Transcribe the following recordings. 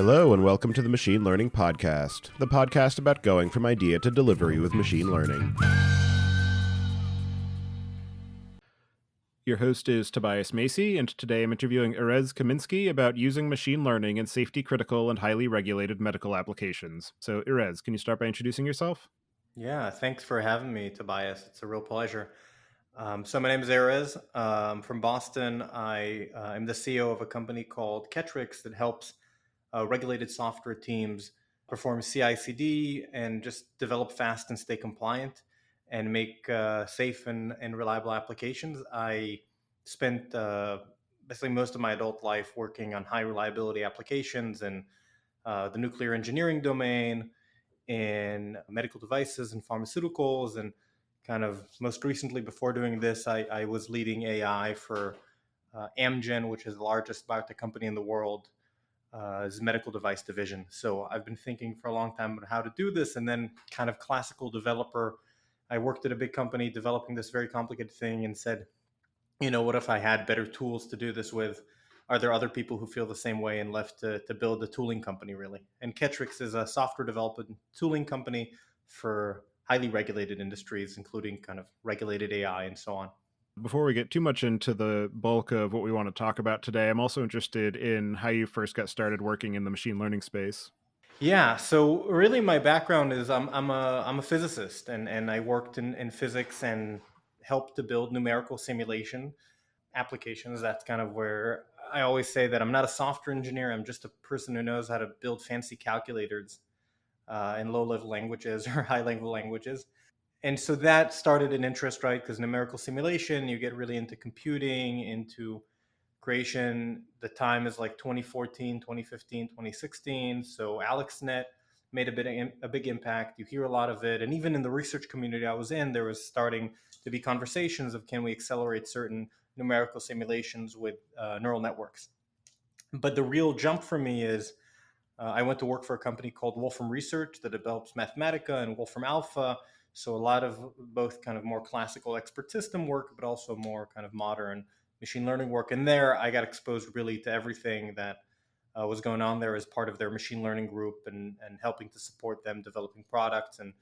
Hello and welcome to the Machine Learning Podcast, the podcast about going from idea to delivery with machine learning. Your host is Tobias Macey, and today I'm interviewing Erez Kaminski about using machine learning in safety-critical and highly regulated medical applications. So, Erez, can you start by introducing yourself? Yeah, thanks for having me, Tobias. It's a real pleasure. So my name is Erez. From Boston. I am the CEO of a company called Ketryx that helps regulated software teams perform CI/CD and just develop fast and stay compliant and make safe and reliable applications. I spent basically most of my adult life working on high reliability applications in the nuclear engineering domain, in medical devices and pharmaceuticals. And kind of most recently, before doing this, I was leading AI for Amgen, which is the largest biotech company in the world, medical device division. So I've been thinking for a long time about how to do this. And then, kind of classical developer, I worked at a big company developing this very complicated thing and said, what if I had better tools to do this with? Are there other people who feel the same way, and left to build a tooling company, really? And Ketryx is a software development tooling company for highly regulated industries, including kind of regulated AI and so on. Before we get too much into the bulk of what we want to talk about today, I'm also interested in how you first got started working in the machine learning space. Yeah, so really my background is I'm a physicist, and I worked in physics and helped to build numerical simulation applications. That's kind of where I always say that I'm not a software engineer. I'm just a person who knows how to build fancy calculators in low level languages or high level languages. And so that started an interest, right? Because numerical simulation, you get really into computing, into creation. The time is like 2014, 2015, 2016. So AlexNet made a big impact. You hear a lot of it. And even in the research community I was in, there was starting to be conversations of, can we accelerate certain numerical simulations with neural networks? But the real jump for me is I went to work for a company called Wolfram Research that develops Mathematica and Wolfram Alpha. So a lot of both kind of more classical expert system work, but also more kind of modern machine learning work. And there I got exposed really to everything that was going on there as part of their machine learning group, and helping to support them developing products. And,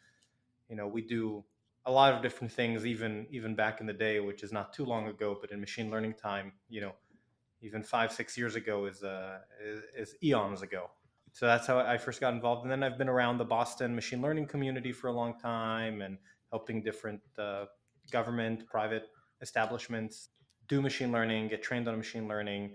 we do a lot of different things, even back in the day, which is not too long ago, but in machine learning time, even 5-6 years ago is eons ago. So that's how I first got involved. And then I've been around the Boston machine learning community for a long time, and helping different government, private establishments do machine learning, get trained on machine learning,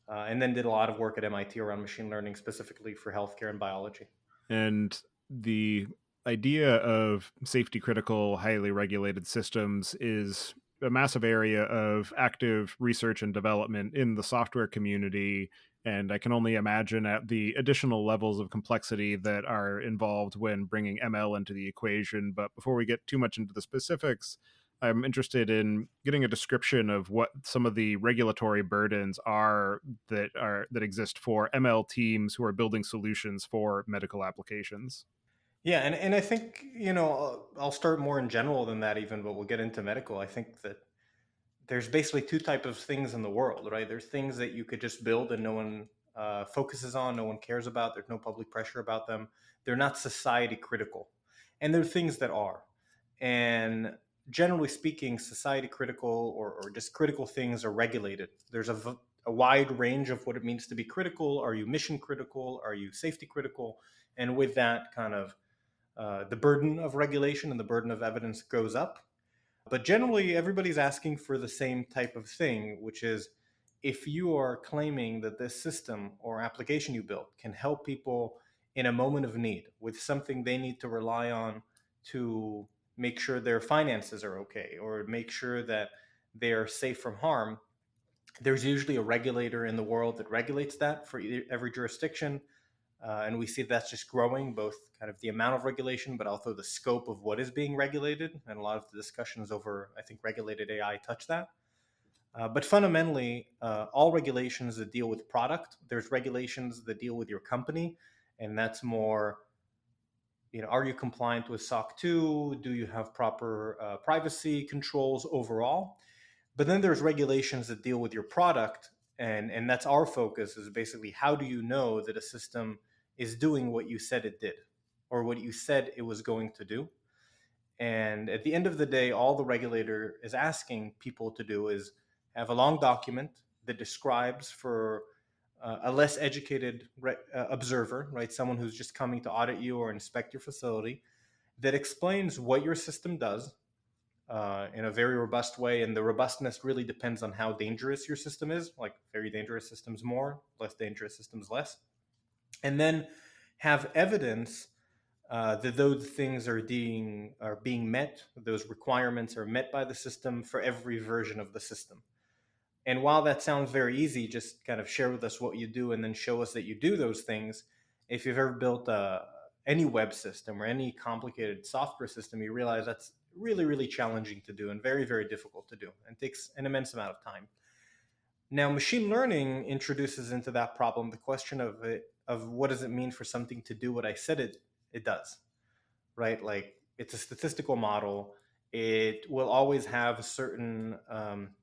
and then did a lot of work at MIT around machine learning, specifically for healthcare and biology. And the idea of safety critical, highly regulated systems is a massive area of active research and development in the software community. And I can only imagine at the additional levels of complexity that are involved when bringing ML into the equation. But before we get too much into the specifics, I'm interested in getting a description of what some of the regulatory burdens are that exist for ML teams who are building solutions for medical applications. Yeah, and I think, I'll start more in general than that even, but we'll get into medical. I think that there's basically two types of things in the world, right? There's things that you could just build and no one focuses on, no one cares about. There's no public pressure about them. They're not society critical. And there are things that are. And generally speaking, society critical, or just critical things, are regulated. There's a wide range of what it means to be critical. Are you mission critical? Are you safety critical? And with that, kind of the burden of regulation and the burden of evidence goes up. But generally, everybody's asking for the same type of thing, which is, if you are claiming that this system or application you built can help people in a moment of need with something they need to rely on to make sure their finances are okay, or make sure that they are safe from harm, there's usually a regulator in the world that regulates that for every jurisdiction. And we see that's just growing, both kind of the amount of regulation, but also the scope of what is being regulated. And a lot of the discussions over, I think, regulated AI touch that. But fundamentally, all regulations that deal with product, there's regulations that deal with your company. And that's more, are you compliant with SOC 2? Do you have proper privacy controls overall? But then there's regulations that deal with your product. And that's our focus, is basically, how do you know that a system is doing what you said it did, or what you said it was going to do. And at the end of the day, all the regulator is asking people to do is have a long document that describes for a less educated observer, right, someone who's just coming to audit you or inspect your facility, that explains what your system does in a very robust way. And the robustness really depends on how dangerous your system is. Like very dangerous systems more, less dangerous systems less. And then have evidence that those things are being met, those requirements are met by the system for every version of the system. And while that sounds very easy, just kind of share with us what you do and then show us that you do those things. If you've ever built any web system or any complicated software system, you realize that's really, really challenging to do and very, very difficult to do and takes an immense amount of time. Now, machine learning introduces into that problem the question of what does it mean for something to do what I said it does, right? Like it's a statistical model. It will always have certain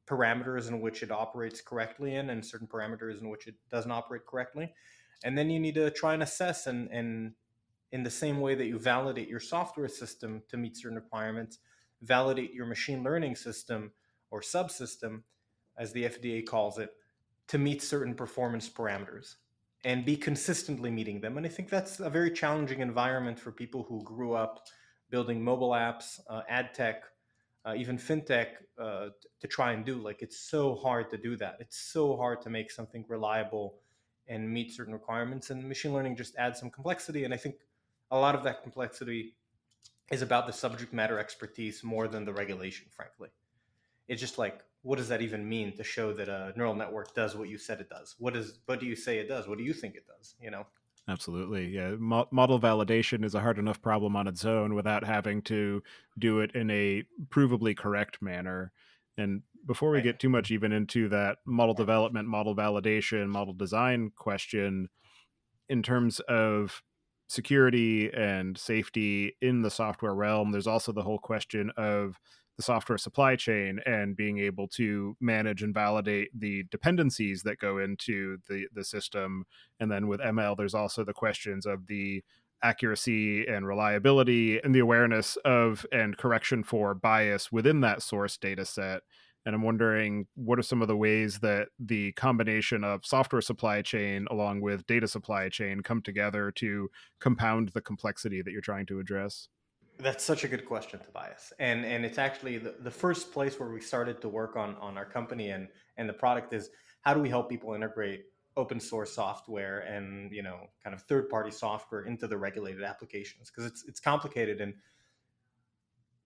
parameters in which it operates correctly in, and certain parameters in which it doesn't operate correctly. And then you need to try and assess, and in the same way that you validate your software system to meet certain requirements, validate your machine learning system or subsystem, as the FDA calls it, to meet certain performance parameters and be consistently meeting them. And I think that's a very challenging environment for people who grew up building mobile apps, ad tech, even fintech, to try and do. Like it's so hard to do that. It's so hard to make something reliable and meet certain requirements. And machine learning just adds some complexity. And I think a lot of that complexity is about the subject matter expertise more than the regulation, frankly. It's just like, what does that even mean to show that a neural network does what you said it does? What do you say it does? What do you think it does? Absolutely. Yeah. Model validation is a hard enough problem on its own without having to do it in a provably correct manner. And before we Right. get too much even into that model development, model validation, model design question, in terms of security and safety in the software realm, there's also the whole question of the software supply chain and being able to manage and validate the dependencies that go into the system. And then with ML, there's also the questions of the accuracy and reliability and the awareness of and correction for bias within that source data set. And I'm wondering, what are some of the ways that the combination of software supply chain along with data supply chain come together to compound the complexity that you're trying to address? That's such a good question, Tobias. And it's actually the first place where we started to work on our company and the product is how do we help people integrate open source software and kind of third party software into the regulated applications, because it's complicated, and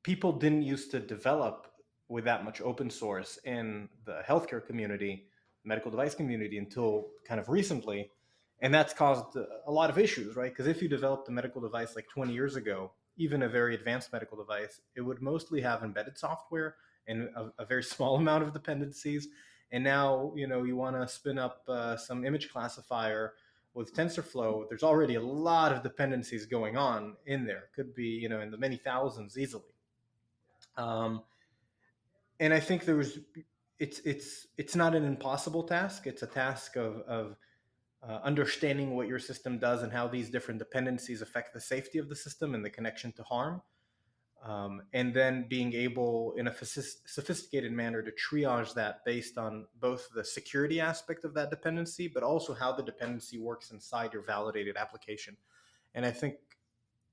people didn't used to develop with that much open source in the healthcare community, medical device community, until kind of recently. And that's caused a lot of issues, right? Because if you developed a medical device like 20 years ago, even a very advanced medical device, it would mostly have embedded software and a very small amount of dependencies. And now, you want to spin up some image classifier with TensorFlow. There's already a lot of dependencies going on in there. Could be, in the many thousands easily. Um, and I think it's not an impossible task. It's a task of understanding what your system does and how these different dependencies affect the safety of the system and the connection to harm. And then being able, in a sophisticated manner, to triage that based on both the security aspect of that dependency, but also how the dependency works inside your validated application. And I think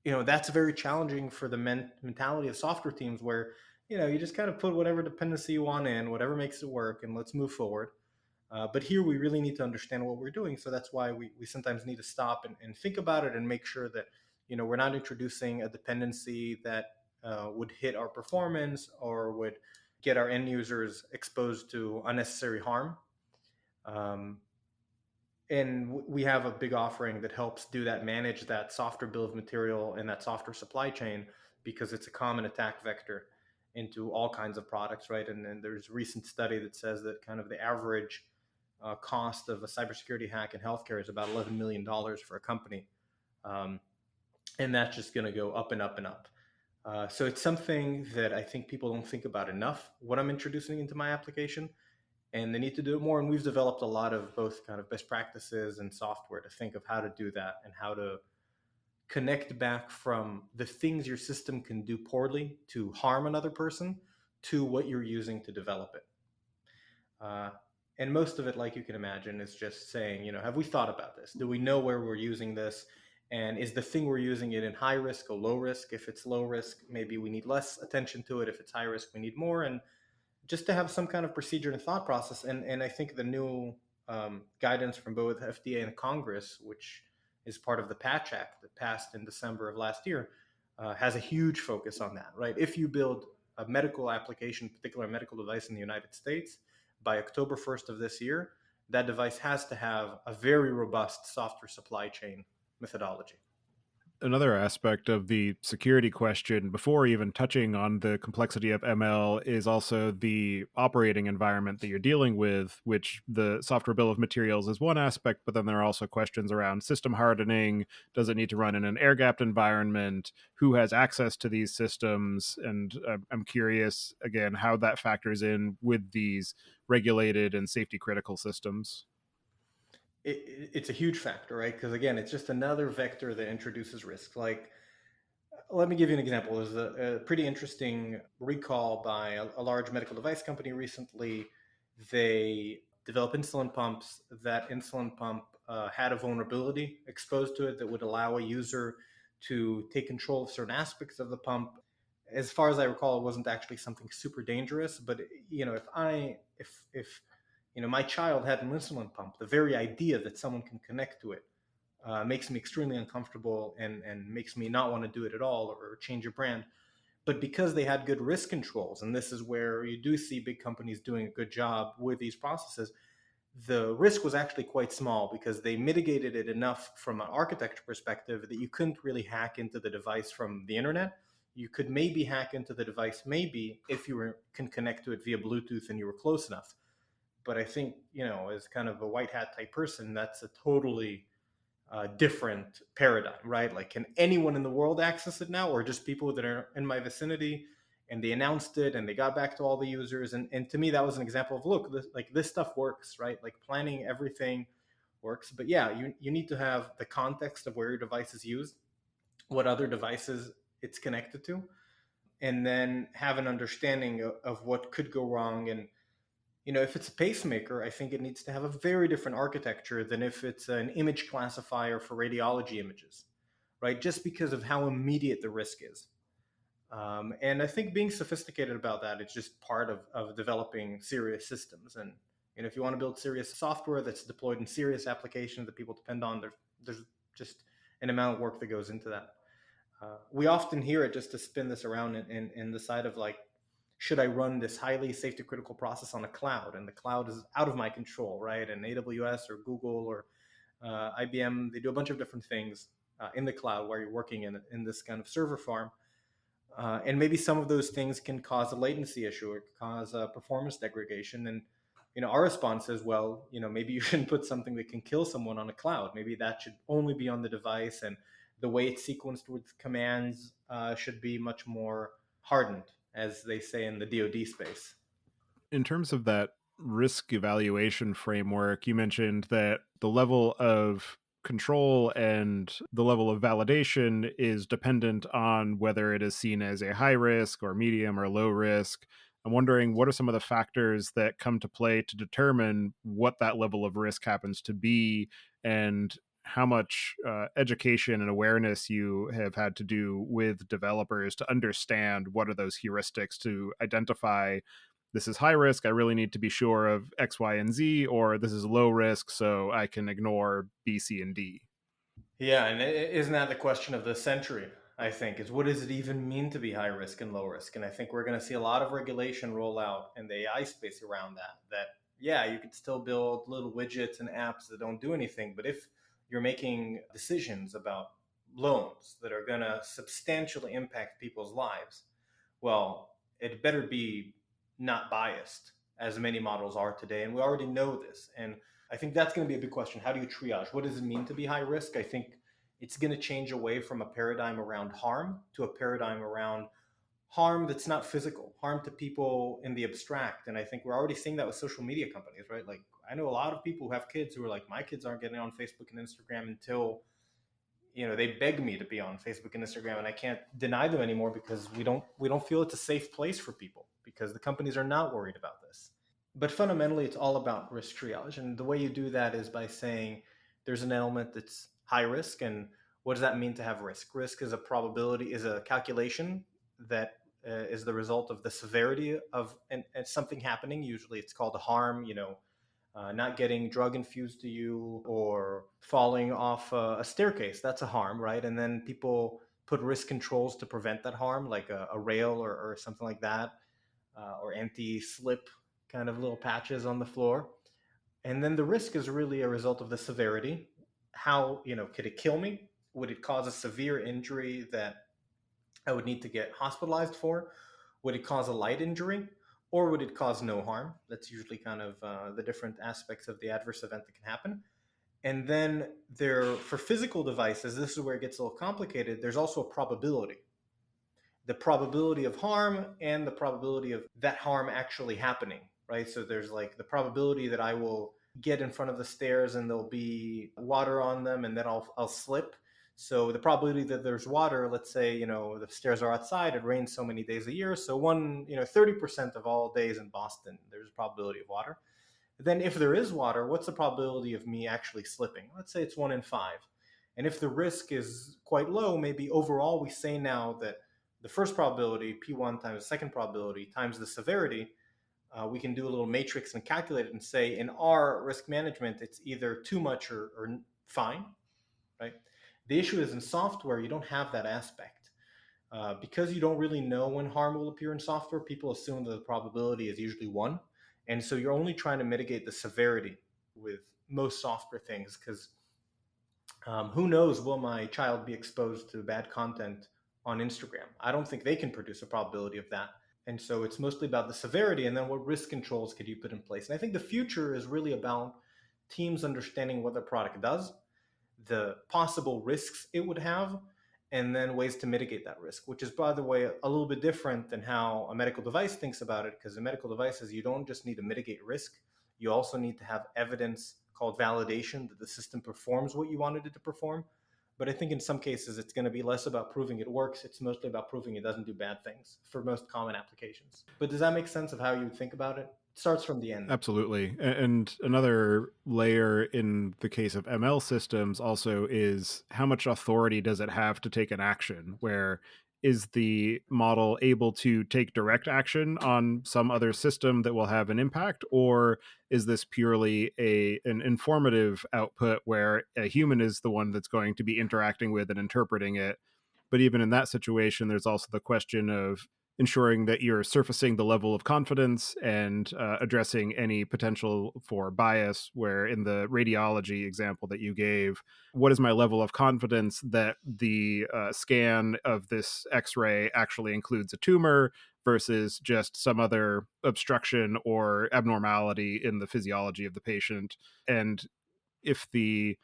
that's very challenging for the mentality of software teams, where you just kind of put whatever dependency you want in, whatever makes it work, and let's move forward. But here we really need to understand what we're doing. So that's why we sometimes need to stop and think about it and make sure that we're not introducing a dependency that would hit our performance or would get our end users exposed to unnecessary harm. Um, and we have a big offering that helps do that, manage that software bill of material and that software supply chain, because it's a common attack vector into all kinds of products, right? And then there's a recent study that says that kind of the average cost of a cybersecurity hack in healthcare is about $11 million for a company. Um, and that's just going to go up and up and up. So it's something that I think people don't think about enough, what I'm introducing into my application. and they need to do it more. And we've developed a lot of both kind of best practices and software to think of how to do that and how to connect back from the things your system can do poorly to harm another person to what you're using to develop it. Uh, and most of it, like you can imagine, is just saying, have we thought about this? Do we know where we're using this? And is the thing we're using it in high risk or low risk? If it's low risk, maybe we need less attention to it. If it's high risk, we need more. And just to have some kind of procedure and thought process. And I think the new guidance from both FDA and Congress, which is part of the Patch Act that passed in December of last year, has a huge focus on that, right? If you build a medical application, particular medical device in the United States, by October 1st of this year, that device has to have a very robust software supply chain methodology. Another aspect of the security question, before even touching on the complexity of ML, is also the operating environment that you're dealing with, which the software bill of materials is one aspect, but then there are also questions around system hardening. Does it need to run in an air gapped environment? Who has access to these systems? And I'm curious, again, how that factors in with these regulated and safety critical systems. It's a huge factor, right? Because again, it's just another vector that introduces risk. Like, let me give you an example. There's a pretty interesting recall by a large medical device company recently. They developed insulin pumps. That insulin pump had a vulnerability exposed to it that would allow a user to take control of certain aspects of the pump. As far as I recall, it wasn't actually something super dangerous. But if my child had an insulin pump, the very idea that someone can connect to it makes me extremely uncomfortable and makes me not want to do it at all or change your brand. But because they had good risk controls, and this is where you do see big companies doing a good job with these processes, the risk was actually quite small because they mitigated it enough from an architecture perspective that you couldn't really hack into the device from the internet. You could maybe hack into the device, maybe if you can connect to it via Bluetooth and you were close enough. But I think, as kind of a white hat type person, that's a totally different paradigm, right? Like, can anyone in the world access it now, or just people that are in my vicinity? And they announced it, and they got back to all the users. And to me, that was an example of, look, this stuff works, right? Like, planning everything works. But yeah, you need to have the context of where your device is used, what other devices it's connected to, and then have an understanding of what could go wrong. And if it's a pacemaker, I think it needs to have a very different architecture than if it's an image classifier for radiology images, right? Just because of how immediate the risk is. And I think being sophisticated about that is just part of developing serious systems. And if you want to build serious software that's deployed in serious applications that people depend on, there's just an amount of work that goes into that. We often hear it, just to spin this around in the side of like, should I run this highly safety critical process on a cloud? And the cloud is out of my control, right? And AWS or Google or IBM, they do a bunch of different things in the cloud while you're working in this kind of server farm. And maybe some of those things can cause a latency issue or cause a performance degradation. And our response is, well, maybe you shouldn't put something that can kill someone on a cloud. Maybe that should only be on the device, and the way it's sequenced with commands should be much more hardened, as they say in the DoD space. In terms of that risk evaluation framework, you mentioned that the level of control and the level of validation is dependent on whether it is seen as a high risk or medium or low risk. I'm wondering, what are some of the factors that come to play to determine what that level of risk happens to be, and how much education and awareness you have had to do with developers to understand what are those heuristics to identify this is high risk, I really need to be sure of X, Y, and Z, or this is low risk, so I can ignore B, C, and D. Yeah, and isn't that the question of the century? I think is, what does it even mean to be high risk and low risk? And I think we're going to see a lot of regulation roll out in the AI space around that. That yeah, you could still build little widgets and apps that don't do anything, but if you're making decisions about loans that are going to substantially impact people's lives, well, it better be not biased as many models are today. And we already know this. And I think that's going to be a big question. How do you triage? What does it mean to be high risk? I think it's going to change away from a paradigm around harm to a paradigm around harm that's not physical, harm to people in the abstract. And I think we're already seeing that with social media companies, right? Like I know a lot of people who have kids who are like, my kids aren't getting on Facebook and Instagram until they beg me to be on Facebook and Instagram, and I can't deny them anymore because we don't feel it's a safe place for people because the companies are not worried about this. But fundamentally, it's all about risk triage, and the way you do that is by saying there's an element that's high risk, and what does that mean to have risk? Risk is a probability, is a calculation that is the result of the severity of something happening. Usually, it's called a harm. Not getting drug infused to you or falling off a staircase. That's a harm, right? And then people put risk controls to prevent that harm, like a rail or something like that, or anti-slip kind of little patches on the floor. And then the risk is really a result of the severity. How, could it kill me? Would it cause a severe injury that I would need to get hospitalized for? Would it cause a light injury? Or would it cause no harm? That's usually kind of the different aspects of the adverse event that can happen. And then for physical devices, this is where it gets a little complicated. There's also a probability. The probability of harm and the probability of that harm actually happening, right? So there's like the probability that I will get in front of the stairs and there'll be water on them and then I'll slip. So the probability that there's water, let's say, the stairs are outside, it rains so many days a year. So 30% of all days in Boston, there's a probability of water. Then if there is water, what's the probability of me actually slipping? Let's say it's 1 in 5. And if the risk is quite low, maybe overall we say now that the first probability, P1 times the second probability times the severity, we can do a little matrix and calculate it and say in our risk management, it's either too much or fine, right? The issue is in software, you don't have that aspect. Because you don't really know when harm will appear in software, people assume that the probability is usually 1. And so you're only trying to mitigate the severity with most software things because who knows, will my child be exposed to bad content on Instagram? I don't think they can produce a probability of that. And so it's mostly about the severity and then what risk controls could you put in place. And I think the future is really about teams understanding what their product does, the possible risks it would have, and then ways to mitigate that risk, which is, by the way, a little bit different than how a medical device thinks about it, because in medical devices, you don't just need to mitigate risk, you also need to have evidence called validation that the system performs what you wanted it to perform. But I think in some cases, it's going to be less about proving it works. It's mostly about proving it doesn't do bad things for most common applications. But does that make sense of how you would think about it? It starts from the end. Absolutely. And another layer in the case of ML systems also is how much authority does it have to take an action? Where is the model able to take direct action on some other system that will have an impact? Or is this purely an informative output where a human is the one that's going to be interacting with and interpreting it? But even in that situation, there's also the question of ensuring that you're surfacing the level of confidence and addressing any potential for bias. Where in the radiology example that you gave, what is my level of confidence that the scan of this x-ray actually includes a tumor versus just some other obstruction or abnormality in the physiology of the patient? And if the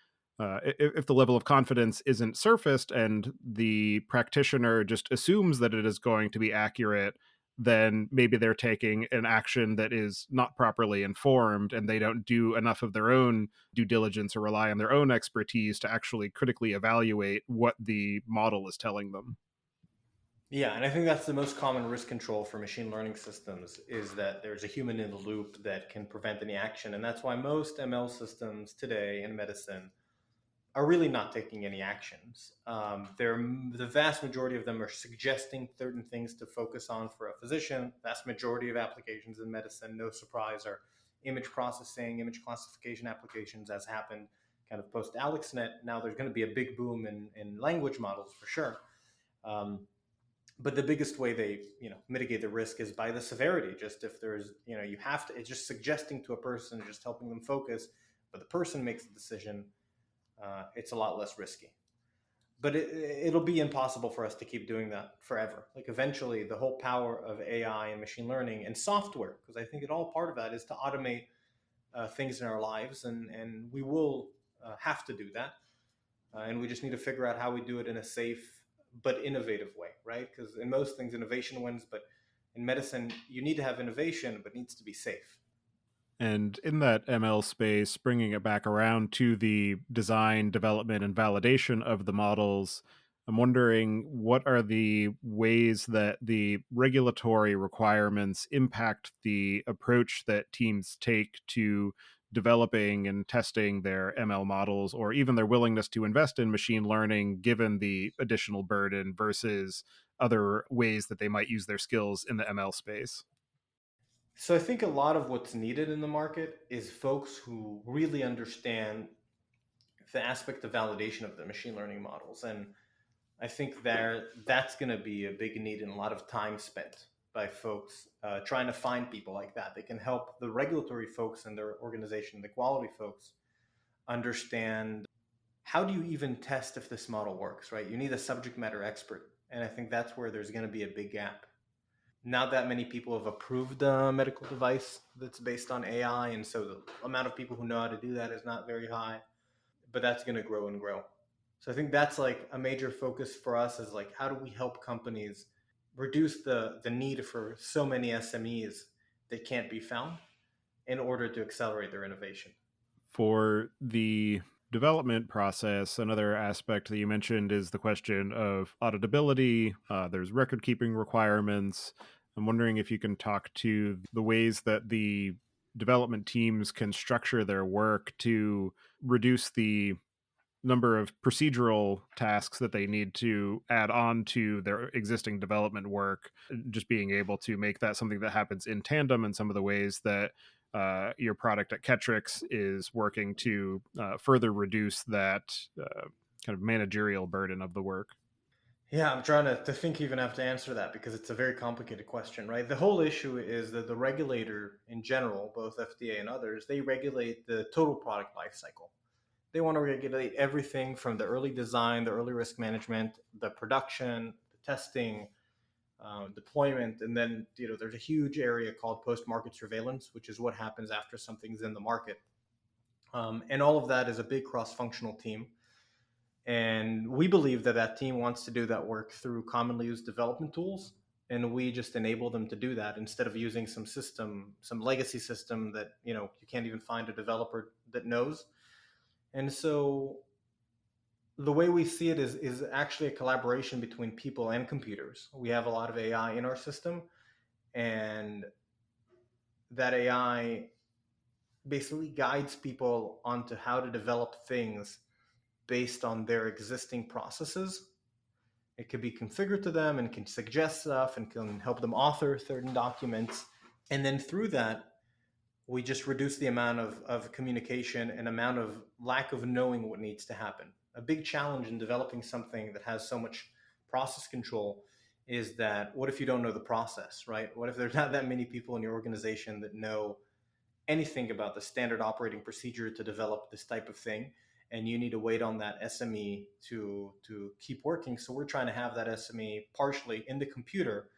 level of confidence isn't surfaced and the practitioner just assumes that it is going to be accurate, then maybe they're taking an action that is not properly informed and they don't do enough of their own due diligence or rely on their own expertise to actually critically evaluate what the model is telling them. Yeah, and I think that's the most common risk control for machine learning systems is that there's a human in the loop that can prevent any action. And that's why most ML systems today in medicine are really not taking any actions. The vast majority of them are suggesting certain things to focus on for a physician. Vast majority of applications in medicine, no surprise, are image processing, image classification applications, as happened kind of post AlexNet. Now there's going to be a big boom in language models for sure. But the biggest way they mitigate the risk is by the severity. Just if there's you have to, it's just suggesting to a person, just helping them focus, but the person makes the decision. It's a lot less risky. But it'll be impossible for us to keep doing that forever. Like eventually, the whole power of AI and machine learning and software, because I think it all part of that is to automate things in our lives, and we will have to do that. And we just need to figure out how we do it in a safe but innovative way, right? Because in most things, innovation wins, but in medicine, you need to have innovation, but it needs to be safe. And in that ML space, bringing it back around to the design, development, and validation of the models, I'm wondering what are the ways that the regulatory requirements impact the approach that teams take to developing and testing their ML models, or even their willingness to invest in machine learning given the additional burden versus other ways that they might use their skills in the ML space? So I think a lot of what's needed in the market is folks who really understand the aspect of validation of the machine learning models. And I think that's going to be a big need and a lot of time spent by folks trying to find people like that. They can help the regulatory folks and their organization, the quality folks, understand how do you even test if this model works, right? You need a subject matter expert. And I think that's where there's going to be a big gap. Not that many people have approved a medical device that's based on AI. And so the amount of people who know how to do that is not very high, but that's going to grow and grow. So I think that's like a major focus for us is like, how do we help companies reduce the need for so many SMEs that can't be found in order to accelerate their innovation? For the development process, another aspect that you mentioned is the question of auditability. There's record keeping requirements. I'm wondering if you can talk to the ways that the development teams can structure their work to reduce the number of procedural tasks that they need to add on to their existing development work, just being able to make that something that happens in tandem, and some of the ways that your product at Ketryx is working to further reduce that kind of managerial burden of the work. Yeah, I'm trying to think even have to answer that because it's a very complicated question, right? The whole issue is that the regulator in general, both FDA and others, they regulate the total product life cycle. They want to regulate everything from the early design, the early risk management, the production, the testing, deployment, and then there's a huge area called post-market surveillance, which is what happens after something's in the market. And all of that is a big cross-functional team. And we believe that that team wants to do that work through commonly used development tools. And we just enable them to do that instead of using some system, some legacy system that you can't even find a developer that knows. And so the way we see it is actually a collaboration between people and computers. We have a lot of AI in our system, and that AI basically guides people onto how to develop things based on their existing processes. It can be configured to them and can suggest stuff and can help them author certain documents. And then through that, we just reduce the amount of communication and amount of lack of knowing what needs to happen. A big challenge in developing something that has so much process control is that what if you don't know the process, right? What if there's not that many people in your organization that know anything about the standard operating procedure to develop this type of thing, and you need to wait on that SME to keep working? So we're trying to have that SME partially in the computer,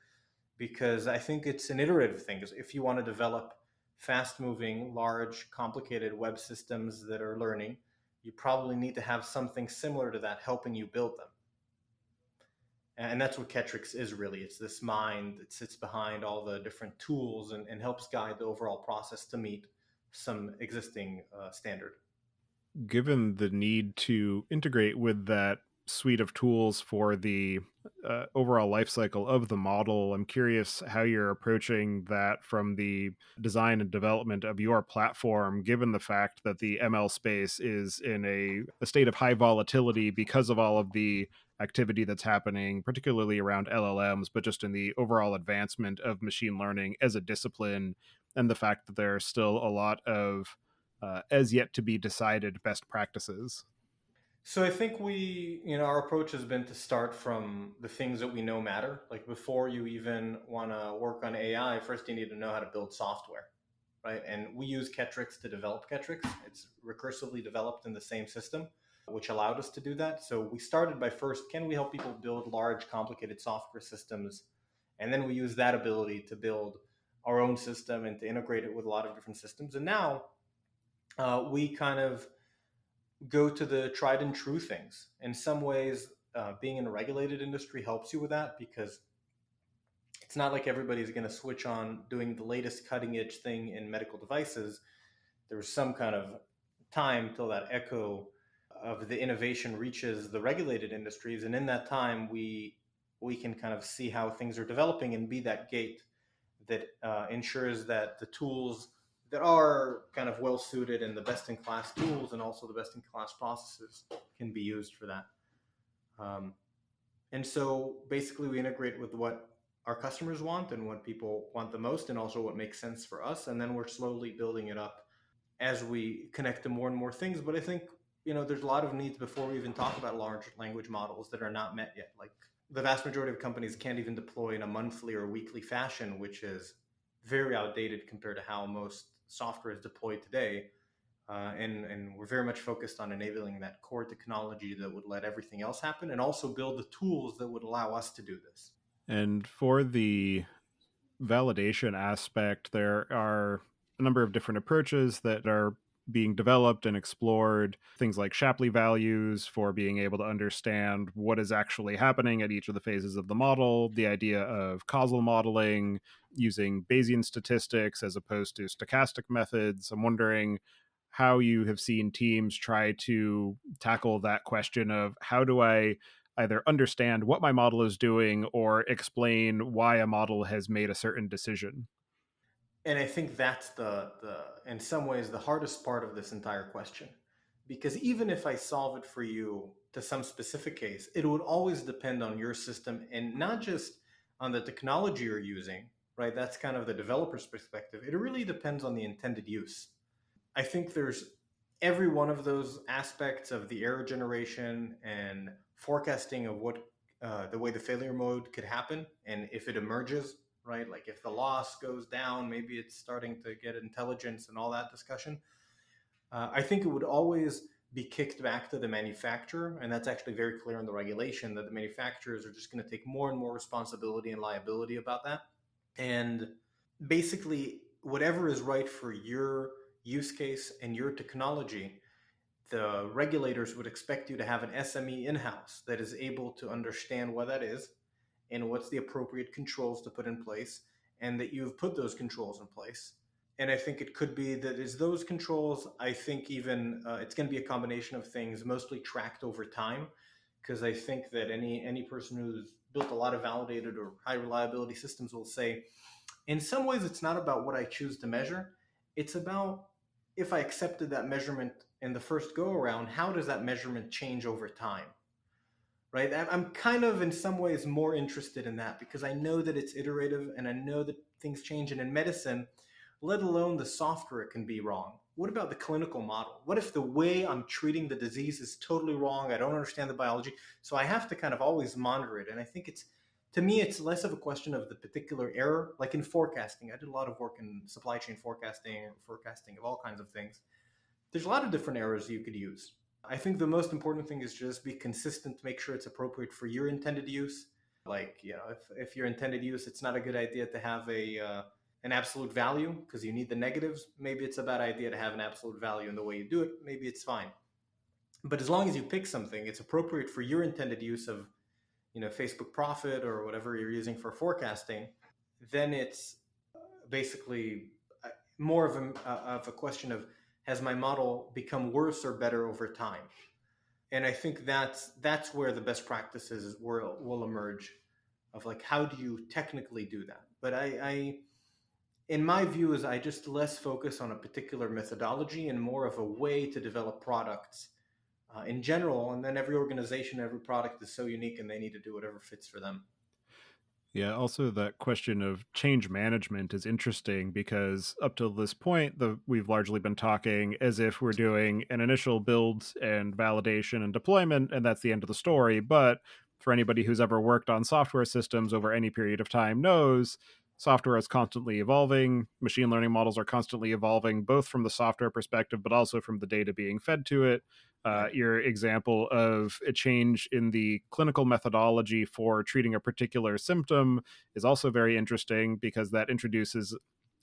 because I think it's an iterative thing. If you want to develop fast moving, large, complicated web systems that are learning, you probably need to have something similar to that helping you build them. And that's what Ketryx is really. It's this mind that sits behind all the different tools and helps guide the overall process to meet some existing standard. Given the need to integrate with that suite of tools for the overall life cycle of the model, I'm curious how you're approaching that from the design and development of your platform, given the fact that the ML space is in a state of high volatility because of all of the activity that's happening, particularly around LLMs, but just in the overall advancement of machine learning as a discipline, and the fact that there are still a lot of as yet to be decided best practices. So I think our approach has been to start from the things that we know matter. Like before you even want to work on AI, first you need to know how to build software, right? And we use Ketryx to develop Ketryx. It's recursively developed in the same system, which allowed us to do that. So we started by first, can we help people build large, complicated software systems? And then we use that ability to build our own system and to integrate it with a lot of different systems. And now we kind of go to the tried and true things. In some ways, being in a regulated industry helps you with that, because it's not like everybody's going to switch on doing the latest cutting edge thing in medical devices. There's some kind of time till that echo of the innovation reaches the regulated industries, and in that time we can kind of see how things are developing and be that gate that ensures that the tools that are kind of well suited and the best in class tools and also the best in class processes can be used for that. And so basically we integrate with what our customers want and what people want the most, and also what makes sense for us, and then we're slowly building it up as we connect to more and more things. But I think, there's a lot of needs before we even talk about large language models that are not met yet. Like, the vast majority of companies can't even deploy in a monthly or weekly fashion, which is very outdated compared to how most software is deployed today. And we're very much focused on enabling that core technology that would let everything else happen, and also build the tools that would allow us to do this. And for the validation aspect, there are a number of different approaches that are being developed and explored. Things like Shapley values for being able to understand what is actually happening at each of the phases of the model, the idea of causal modeling using Bayesian statistics as opposed to stochastic methods. I'm wondering how you have seen teams try to tackle that question of how do I either understand what my model is doing or explain why a model has made a certain decision. And I think that's the in some ways the hardest part of this entire question, because even if I solve it for you to some specific case, it would always depend on your system, and not just on the technology you're using, right? That's kind of the developer's perspective. It really depends on the intended use. I think there's every one of those aspects of the error generation and forecasting of what the way the failure mode could happen, and if it emerges, right? Like, if the loss goes down, maybe it's starting to get intelligence and all that discussion. I think it would always be kicked back to the manufacturer, and that's actually very clear in the regulation that the manufacturers are just going to take more and more responsibility and liability about that. And basically, whatever is right for your use case and your technology, the regulators would expect you to have an SME in-house that is able to understand what that is and what's the appropriate controls to put in place, and that you've put those controls in place. And I think it could be that is those controls. I think even it's going to be a combination of things, mostly tracked over time, because I think that any person who's built a lot of validated or high reliability systems will say, in some ways, it's not about what I choose to measure. It's about, if I accepted that measurement in the first go around, how does that measurement change over time? Right? I'm kind of in some ways more interested in that, because I know that it's iterative and I know that things change. And in medicine, let alone the software, it can be wrong. What about the clinical model? What if the way I'm treating the disease is totally wrong? I don't understand the biology. So I have to kind of always monitor it. And I think to me, it's less of a question of the particular error. Like in forecasting, I did a lot of work in supply chain forecasting, forecasting of all kinds of things. There's a lot of different errors you could use. I think the most important thing is just be consistent to make sure it's appropriate for your intended use. Like, if your intended use, it's not a good idea to have an absolute value because you need the negatives. Maybe it's a bad idea to have an absolute value in the way you do it. Maybe it's fine. But as long as you pick something, it's appropriate for your intended use of, Facebook profit or whatever you're using for forecasting, then it's basically more of a question of, has my model become worse or better over time? And I think that's where the best practices will emerge, of like, how do you technically do that? But I in my view, is I just less focus on a particular methodology and more of a way to develop products in general. And then every organization, every product is so unique, and they need to do whatever fits for them. Yeah, also that question of change management is interesting because up till this point, we've largely been talking as if we're doing an initial build and validation and deployment, and that's the end of the story. But for anybody who's ever worked on software systems over any period of time knows software is constantly evolving. Machine learning models are constantly evolving, both from the software perspective, but also from the data being fed to it. Right. Your example of a change in the clinical methodology for treating a particular symptom is also very interesting because that introduces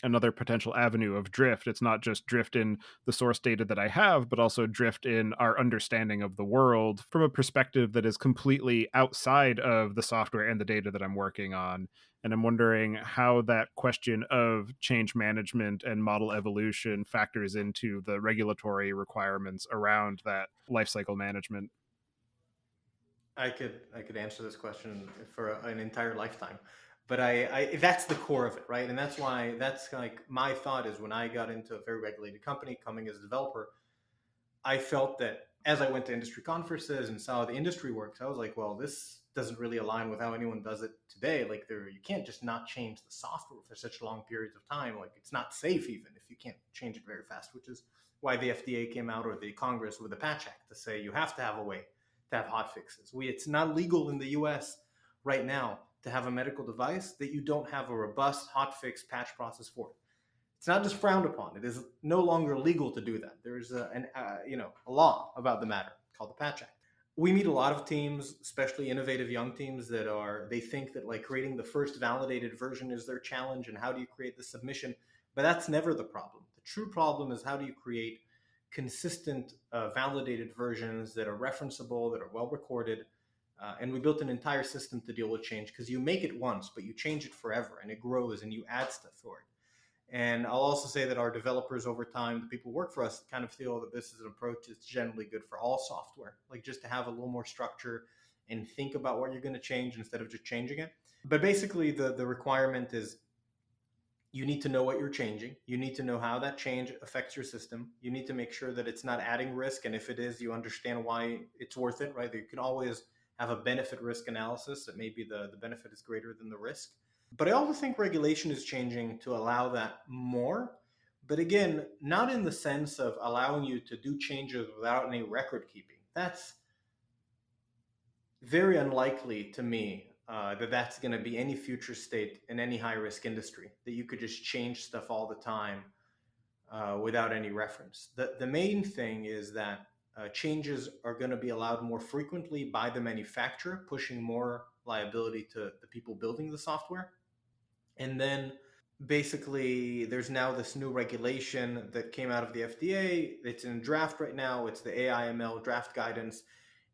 another potential avenue of drift. It's not just drift in the source data that I have, but also drift in our understanding of the world from a perspective that is completely outside of the software and the data that I'm working on. And I'm wondering how that question of change management and model evolution factors into the regulatory requirements around that lifecycle management. I could answer this question for an entire lifetime, but I that's the core of it, right? And that's why that's like my thought is when I got into a very regulated company, coming as a developer, I felt that as I went to industry conferences and saw how the industry works, I was like, well, this doesn't really align with how anyone does it today. Like, you can't just not change the software for such long periods of time. Like, it's not safe even if you can't change it very fast, which is why the FDA came out, or the Congress with the Patch Act, to say you have to have a way to have hot fixes. It's not legal in the U.S. right now to have a medical device that you don't have a robust hot fix patch process for it. It's not just frowned upon; it is no longer legal to do that. There's a law about the matter called the Patch Act. We meet a lot of teams, especially innovative young teams, they think that like creating the first validated version is their challenge, and how do you create the submission? But that's never the problem. The true problem is how do you create consistent, validated versions that are referenceable, that are well recorded. And we built an entire system to deal with change, because you make it once, but you change it forever, and it grows, and you add stuff for it. And I'll also say that our developers over time, the people who work for us, kind of feel that this is an approach that's generally good for all software, like just to have a little more structure and think about what you're going to change instead of just changing it. But basically, the requirement is you need to know what you're changing. You need to know how that change affects your system. You need to make sure that it's not adding risk. And if it is, you understand why it's worth it, right? You can always have a benefit risk analysis that maybe the benefit is greater than the risk. But I also think regulation is changing to allow that more. But again, not in the sense of allowing you to do changes without any record keeping. That's very unlikely to me, that that's going to be any future state in any high risk industry, that you could just change stuff all the time, without any reference. The main thing is that changes are going to be allowed more frequently by the manufacturer, pushing more liability to the people building the software. And then basically, there's now this new regulation that came out of the FDA. It's in draft right now. It's the AIML draft guidance.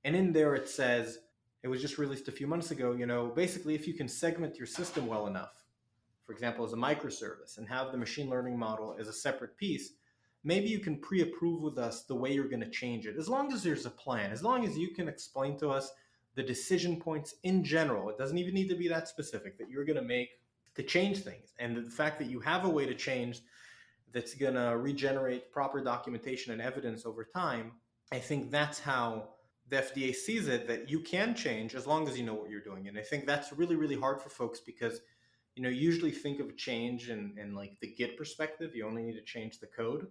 And in there, it says, it was just released a few months ago, basically, if you can segment your system well enough, for example, as a microservice, and have the machine learning model as a separate piece, maybe you can pre-approve with us the way you're going to change it. As long as there's a plan, as long as you can explain to us the decision points in general, it doesn't even need to be that specific, that you're going to make to change things. And the fact that you have a way to change that's going to regenerate proper documentation and evidence over time, I think that's how the FDA sees it, that you can change as long as you know what you're doing. And I think that's really, really hard for folks, because you usually think of change in like the Git perspective. You only need to change the code.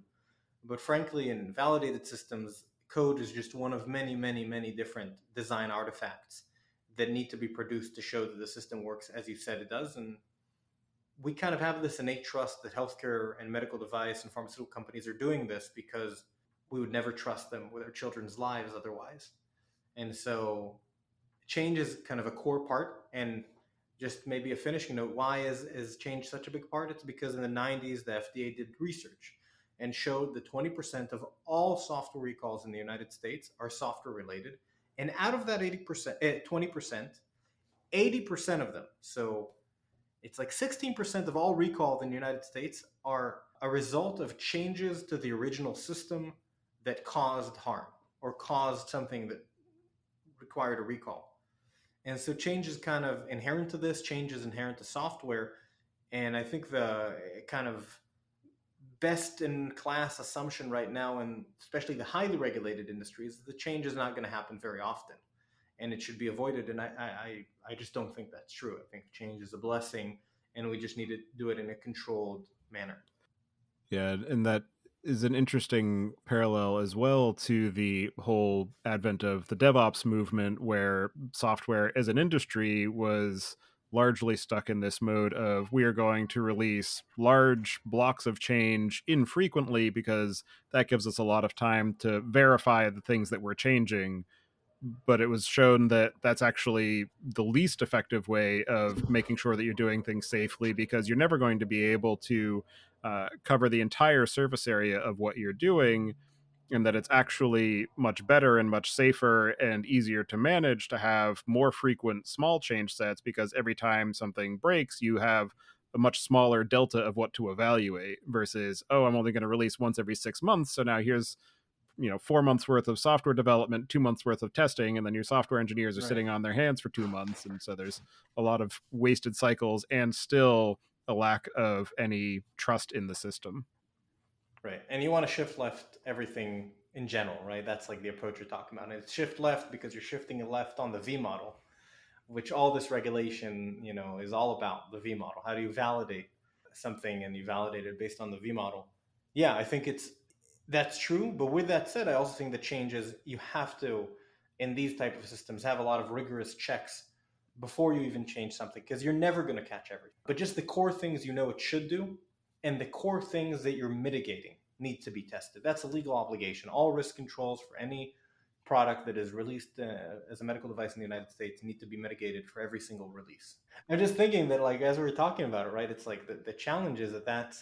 But frankly, in validated systems, code is just one of many, many, many different design artifacts that need to be produced to show that the system works as you said it does. And we kind of have this innate trust that healthcare and medical device and pharmaceutical companies are doing this, because we would never trust them with our children's lives otherwise. And so change is kind of a core part. And just maybe a finishing note, why is change such a big part? It's because in the 90s, the FDA did research and showed that 20% of all software recalls in the United States are software related. And out of that 20%, 80% of them, so it's like 16% of all recalls in the United States, are a result of changes to the original system that caused harm or caused something that required a recall. And so change is kind of inherent to this, change is inherent to software. And I think the kind of best in class assumption right now, and especially the highly regulated industries, the change is not going to happen very often, and it should be avoided. And I just don't think that's true. I think change is a blessing, and we just need to do it in a controlled manner. Yeah, and that is an interesting parallel as well to the whole advent of the DevOps movement, where software as an industry was largely stuck in this mode of we are going to release large blocks of change infrequently because that gives us a lot of time to verify the things that we're changing. but it was shown that that's actually the least effective way of making sure that you're doing things safely, because you're never going to be able to cover the entire surface area of what you're doing, and that it's actually much better and much safer and easier to manage to have more frequent small change sets, because every time something breaks, you have a much smaller delta of what to evaluate versus, oh, I'm only going to release once every 6 months. So now here's 4 months worth of software development, 2 months worth of testing, and then your software engineers are Right. sitting on their hands for 2 months. And so there's a lot of wasted cycles and still a lack of any trust in the system. Right. And you want to shift left everything in general, right? That's like the approach you're talking about. And it's shift left because you're shifting it left on the V model, which all this regulation, is all about the V model. How do you validate something, and you validate it based on the V model? Yeah, I think that's true. But with that said, I also think the changes you have to, in these type of systems, have a lot of rigorous checks before you even change something, because you're never going to catch everything. But just the core things it should do, and the core things that you're mitigating need to be tested. That's a legal obligation. All risk controls for any product that is released as a medical device in the United States need to be mitigated for every single release. I'm just thinking that, like, as we were talking about it, right? It's like the challenge is that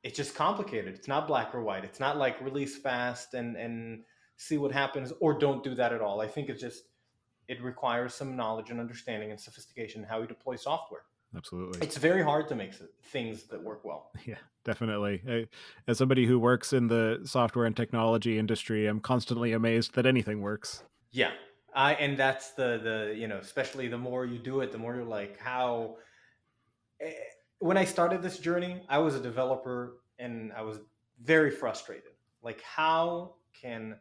it's just complicated. It's not black or white. It's not like release fast and see what happens, or don't do that at all. I think it requires some knowledge and understanding and sophistication in how you deploy software. Absolutely. It's very hard to make things that work well. Yeah, definitely. As somebody who works in the software and technology industry, I'm constantly amazed that anything works. Yeah. And that's the especially the more you do it, the more you're like, how. When I started this journey, I was a developer and I was very frustrated. Like, how can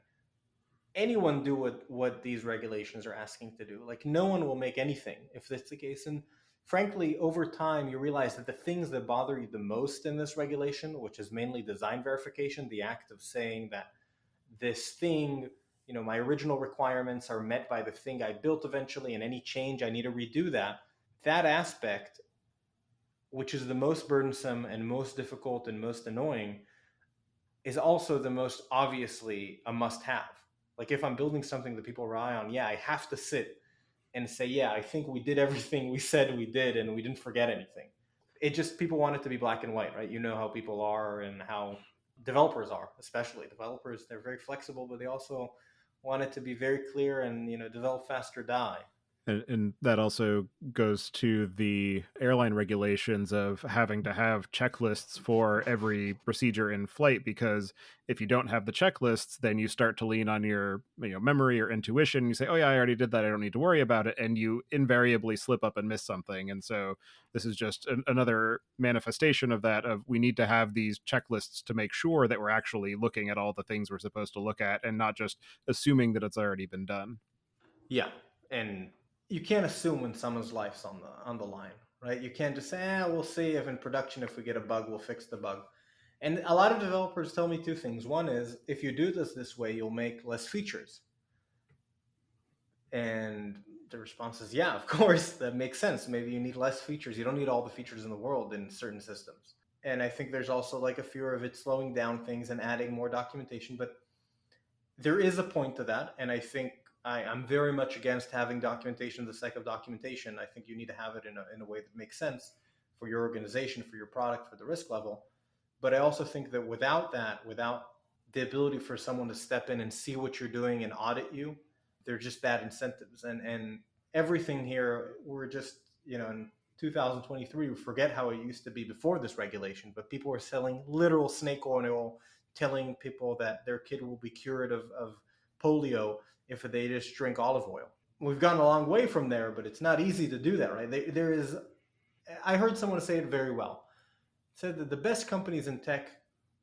anyone do what these regulations are asking to do? Like, no one will make anything if that's the case. And frankly, over time, you realize that the things that bother you the most in this regulation, which is mainly design verification, the act of saying that this thing, my original requirements are met by the thing I built eventually, and any change I need to redo that aspect, which is the most burdensome and most difficult and most annoying, is also the most obviously a must have. Like, if I'm building something that people rely on, yeah, I have to sit and say, yeah, I think we did everything we said we did and we didn't forget anything. It just, people want it to be black and white, right? You know how people are and how developers are, especially developers. They're very flexible, but they also want it to be very clear and, develop fast or die. And that also goes to the airline regulations of having to have checklists for every procedure in flight, because if you don't have the checklists, then you start to lean on your memory or intuition. You say, oh yeah, I already did that, I don't need to worry about it, and you invariably slip up and miss something. And so this is just another manifestation of that, of we need to have these checklists to make sure that we're actually looking at all the things we're supposed to look at and not just assuming that it's already been done. Yeah, and you can't assume when someone's life's on the line, right? You can't just say, we'll see if in production, if we get a bug, we'll fix the bug. And a lot of developers tell me two things. One is, if you do this way, you'll make less features. And the response is, yeah, of course, that makes sense. Maybe you need less features. You don't need all the features in the world in certain systems. And I think there's also like a fear of it slowing down things and adding more documentation. But there is a point to that. And I think I'm very much against having documentation for the sake of documentation. I think you need to have it in a way that makes sense for your organization, for your product, for the risk level. But I also think that without the ability for someone to step in and see what you're doing and audit you, they're just bad incentives. And everything here, we're just, in 2023, we forget how it used to be before this regulation, but people were selling literal snake oil, telling people that their kid will be cured of polio if they just drink olive oil. We've gone a long way from there, but it's not easy to do that, right? There is, I heard someone say it very well. It said that the best companies in tech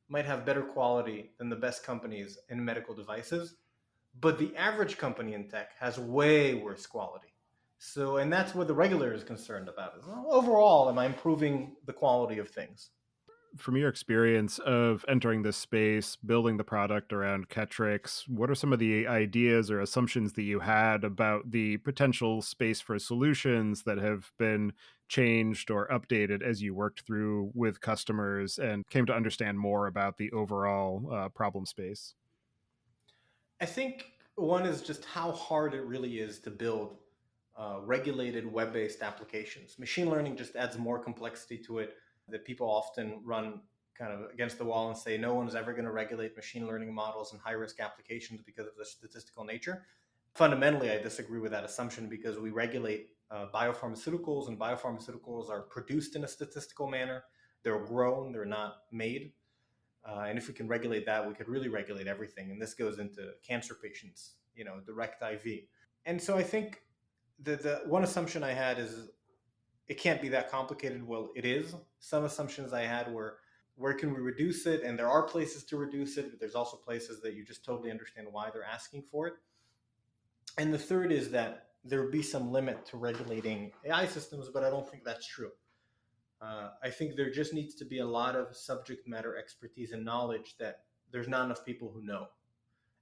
might have better quality than the best companies in medical devices, but the average company in tech has way worse quality. So, and that's what the regulator is concerned about. Is, well, overall, am I improving the quality of things? From your experience of entering this space, building the product around Ketryx, what are some of the ideas or assumptions that you had about the potential space for solutions that have been changed or updated as you worked through with customers and came to understand more about the overall problem space? I think One is just how hard it really is to build regulated web-based applications. Machine learning just adds more complexity to it that people often run kind of against the wall and say no one's ever going to regulate machine learning models and high-risk applications because of the statistical nature. Fundamentally, I disagree with that assumption because we regulate biopharmaceuticals, and biopharmaceuticals are produced in a statistical manner. They're grown, they're not made. And if we can regulate that, we could really regulate everything. And this goes into cancer patients, direct IV. And so I think the one assumption I had is it can't be that complicated. Well, it is. Some assumptions I had were where can we reduce it? And there are places to reduce it, but there's also places that you just totally understand why they're asking for it. And the third is that there would be some limit to regulating AI systems, but I don't think that's true. I think there just needs to be a lot of subject matter expertise and knowledge that there's not enough people who know.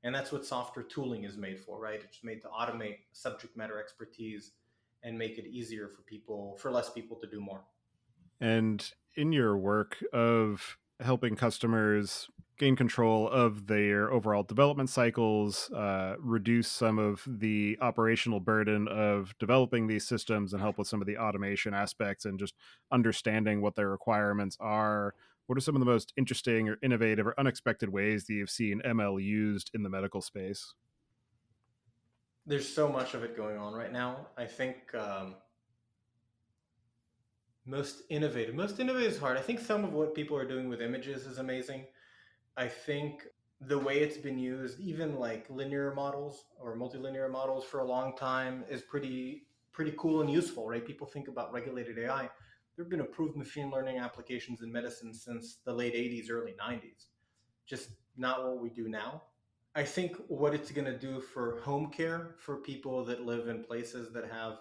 And that's what software tooling is made for, right? It's made to automate subject matter expertise and make it easier for people, for less people to do more. And in your work of helping customers gain control of their overall development cycles, reduce some of the operational burden of developing these systems, and help with some of the automation aspects and just understanding what their requirements are, what are some of the most interesting or innovative or unexpected ways that you've seen ML used in the medical space? There's so much of it going on right now. I think most innovative is hard. I think some of what people are doing with images is amazing. I think the way it's been used, even like linear models or multilinear models for a long time, is pretty cool and useful, right? People think about regulated AI. There have been approved machine learning applications in medicine since the late 80s, early 90s. Just not what we do now. I think what it's going to do for home care for people that live in places that have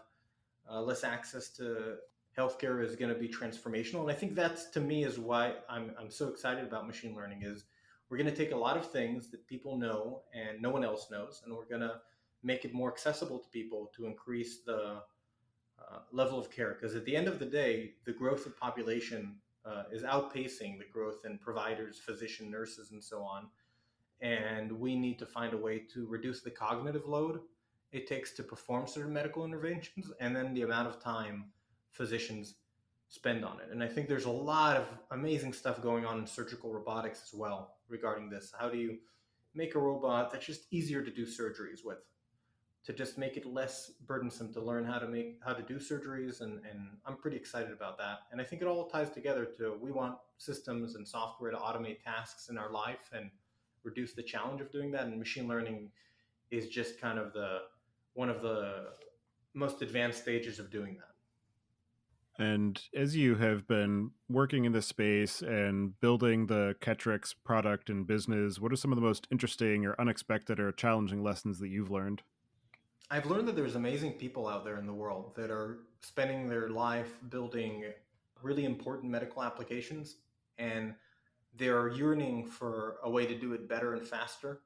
less access to healthcare is going to be transformational. And I think that's to me is why I'm so excited about machine learning is we're going to take a lot of things that people know and no one else knows, and we're going to make it more accessible to people to increase the level of care. Because at the end of the day, the growth of population is outpacing the growth in providers, physician, nurses, and so on. And we need to find a way to reduce the cognitive load it takes to perform certain medical interventions and then the amount of time physicians spend on it. And I think there's a lot of amazing stuff going on in surgical robotics as well regarding this. How do you make a robot that's just easier to do surgeries with, to just make it less burdensome to learn how to do surgeries, and I'm pretty excited about that. And I think it all ties together to we want systems and software to automate tasks in our life and reduce the challenge of doing that, and machine learning is just kind of the one of the most advanced stages of doing that. And as you have been working in this space and building the Ketryx product and business, what are some of the most interesting or unexpected or challenging lessons that you've learned? I've learned that there's amazing people out there in the world that are spending their life building really important medical applications, and they're yearning for a way to do it better and faster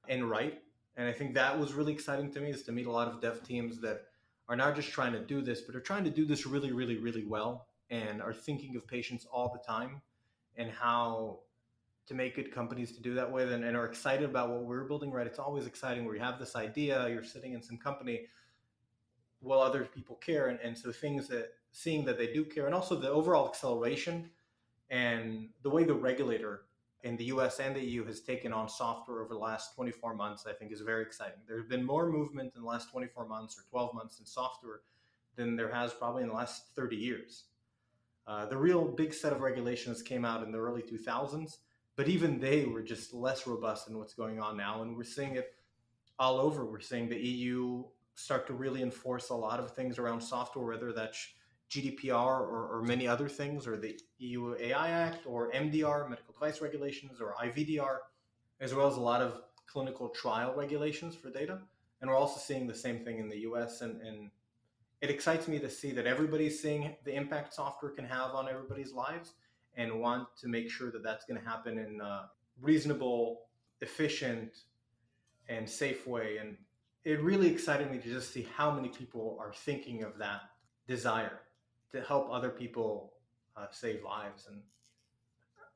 and right. And I think that was really exciting to me is to meet a lot of dev teams that are not just trying to do this, but are trying to do this really, really, really well and are thinking of patients all the time and how to make good companies to do that with, and are excited about what we're building, right? It's always exciting where you have this idea, you're sitting in some company while other people care. And so things that seeing that they do care, and also the overall acceleration and the way the regulator in the US and the EU has taken on software over the last 24 months, I think is very exciting. There's been more movement in the last 24 months or 12 months in software than there has probably in the last 30 years. The real big set of regulations came out in the early 2000s, but even they were just less robust than what's going on now. And we're seeing it all over. We're seeing the EU start to really enforce a lot of things around software, whether that's GDPR or many other things, or the EU AI Act, or MDR, medical device regulations, or IVDR, as well as a lot of clinical trial regulations for data. And we're also seeing the same thing in the US. And it excites me to see that everybody's seeing the impact software can have on everybody's lives and want to make sure that that's going to happen in a reasonable, efficient, and safe way. And it really excited me to just see how many people are thinking of that desire to help other people save lives. And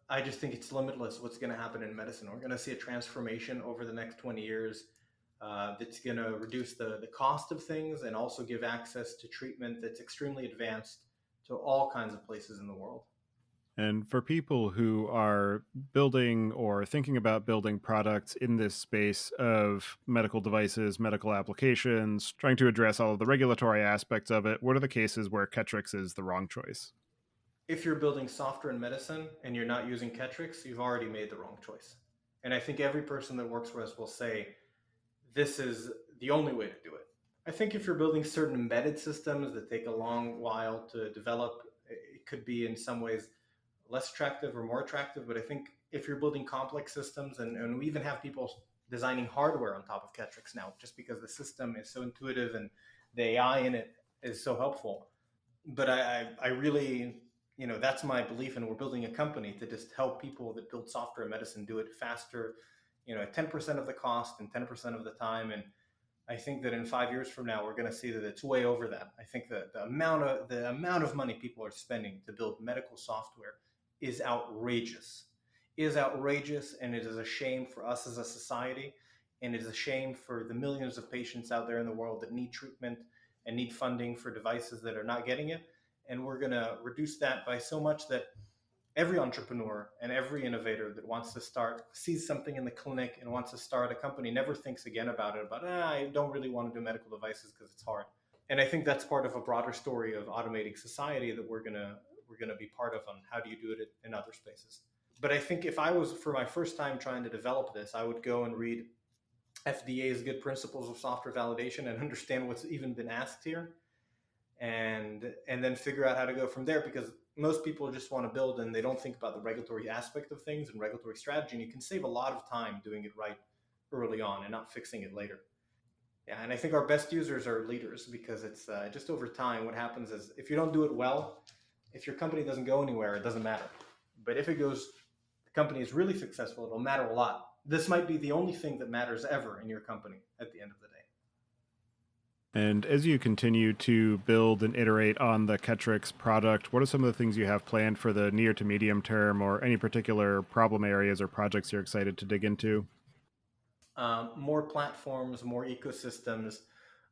I just think it's limitless what's going to happen in medicine. We're going to see a transformation over the next 20 years that's going to reduce the cost of things and also give access to treatment that's extremely advanced to all kinds of places in the world. And for people who are building or thinking about building products in this space of medical devices, medical applications, trying to address all of the regulatory aspects of it, what are the cases where Ketryx is the wrong choice? If you're building software in medicine and you're not using Ketryx, you've already made the wrong choice. And I think every person that works for us will say, this is the only way to do it. I think if you're building certain embedded systems that take a long while to develop, it could be in some ways less attractive or more attractive. But I think if you're building complex systems, and we even have people designing hardware on top of Ketryx now, just because the system is so intuitive and the AI in it is so helpful. But I really, that's my belief, and we're building a company to just help people that build software in medicine do it faster, at 10% of the cost and 10% of the time. And I think that in 5 years from now, we're going to see that it's way over that. I think that the amount of money people are spending to build medical software is outrageous. And it is a shame for us as a society, and it is a shame for the millions of patients out there in the world that need treatment and need funding for devices that are not getting it. And we're going to reduce that by so much that every entrepreneur and every innovator that wants to start, sees something in the clinic and wants to start a company, never thinks again about it, I don't really want to do medical devices because it's hard. And I think that's part of a broader story of automating society that we're going to be part of on how do you do it in other spaces. But I think if I was, for my first time trying to develop this, I would go and read FDA's good principles of software validation and understand what's even been asked here, and then figure out how to go from there, because most people just want to build and they don't think about the regulatory aspect of things and regulatory strategy, and you can save a lot of time doing it right early on and not fixing it later. Yeah, and I think our best users are leaders, because it's just over time what happens is if you don't do it well, if your company doesn't go anywhere, it doesn't matter. But if it goes, the company is really successful, it'll matter a lot. This might be the only thing that matters ever in your company at the end of the day. And as you continue to build and iterate on the Ketryx product, what are some of the things you have planned for the near to medium term, or any particular problem areas or projects you're excited to dig into? More platforms, more ecosystems,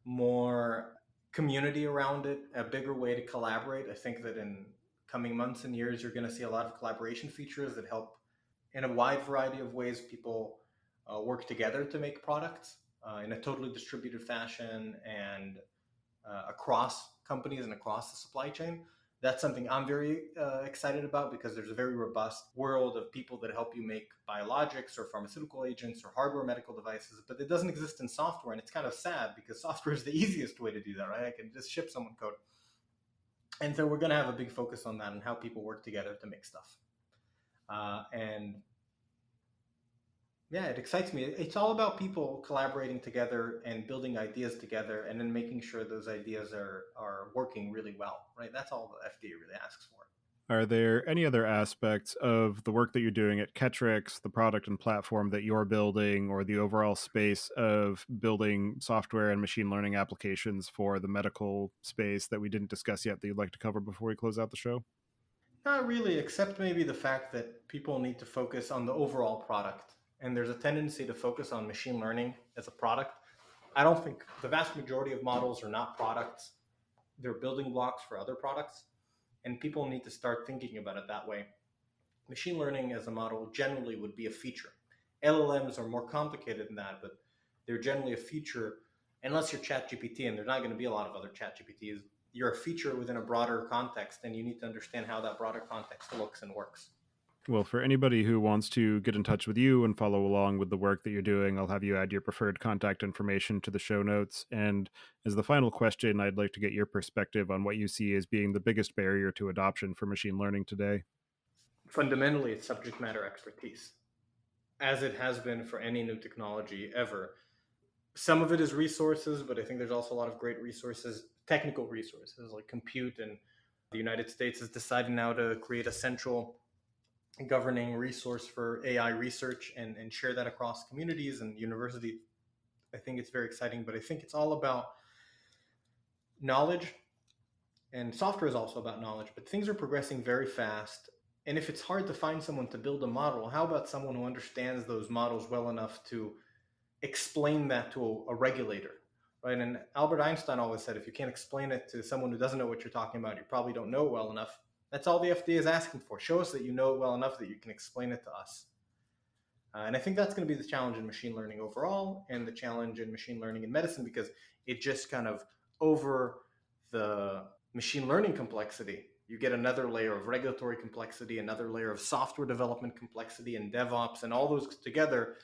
more community around it, a bigger way to collaborate. I think that in coming months and years, you're going to see a lot of collaboration features that help in a wide variety of ways people work together to make products in a totally distributed fashion and across companies and across the supply chain. That's something I'm very excited about, because there's a very robust world of people that help you make biologics or pharmaceutical agents or hardware medical devices, but it doesn't exist in software. And it's kind of sad, because software is the easiest way to do that, right? I can just ship someone code. And so we're going to have a big focus on that and how people work together to make stuff. And yeah, it excites me. It's all about people collaborating together and building ideas together, and then making sure those ideas are working really well, right? That's all the FDA really asks for. Are there any other aspects of the work that you're doing at Ketryx, the product and platform that you're building, or the overall space of building software and machine learning applications for the medical space that we didn't discuss yet that you'd like to cover before we close out the show? Not really, except maybe the fact that people need to focus on the overall product. And there's a tendency to focus on machine learning as a product. I don't think the vast majority of models are not products. They're building blocks for other products. And people need to start thinking about it that way. Machine learning as a model generally would be a feature. LLMs are more complicated than that, but they're generally a feature, unless you're ChatGPT, and there's not going to be a lot of other ChatGPTs. You're a feature within a broader context, and you need to understand how that broader context looks and works. Well, for anybody who wants to get in touch with you and follow along with the work that you're doing, I'll have you add your preferred contact information to the show notes. And as the final question, I'd like to get your perspective on what you see as being the biggest barrier to adoption for machine learning today. Fundamentally, it's subject matter expertise, as it has been for any new technology ever. Some of it is resources, but I think there's also a lot of great resources, technical resources like compute. And the United States is deciding now to create a central governing resource for AI research and share that across communities and universities. I think it's very exciting, but I think it's all about knowledge, and software is also about knowledge, but things are progressing very fast. And if it's hard to find someone to build a model, how about someone who understands those models well enough to explain that to a regulator, right? And Albert Einstein always said, if you can't explain it to someone who doesn't know what you're talking about, you probably don't know it well enough. That's all the FDA is asking for. Show us that you know it well enough that you can explain it to us. And I think that's going to be the challenge in machine learning overall, and the challenge in machine learning in medicine, because it just kind of, over the machine learning complexity, you get another layer of regulatory complexity, another layer of software development complexity, and DevOps, and all those together.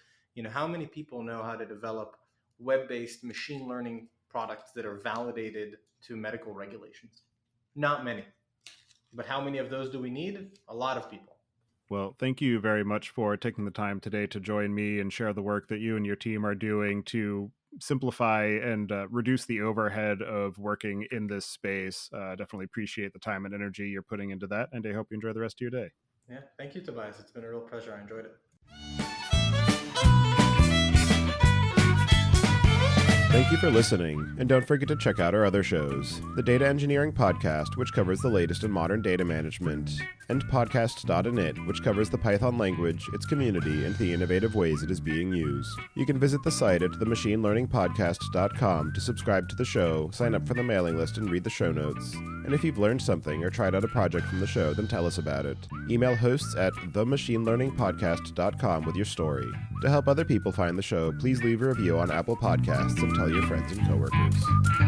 How many people know how to develop web-based machine learning products that are validated to medical regulations? Not many. But how many of those do we need? A lot of people. Well, thank you very much for taking the time today to join me and share the work that you and your team are doing to simplify and reduce the overhead of working in this space. Definitely appreciate the time and energy you're putting into that, and I hope you enjoy the rest of your day. Yeah, thank you, Tobias. It's been a real pleasure. I enjoyed it. Thank you for listening, and don't forget to check out our other shows, the Data Engineering Podcast, which covers the latest in modern data management, and Podcast.init, which covers the Python language, its community, and the innovative ways it is being used. You can visit the site at themachinelearningpodcast.com to subscribe to the show, sign up for the mailing list, and read the show notes. And if you've learned something or tried out a project from the show, then tell us about it. Email hosts at themachinelearningpodcast.com with your story. To help other people find the show, please leave a review on Apple Podcasts and tell your friends and coworkers.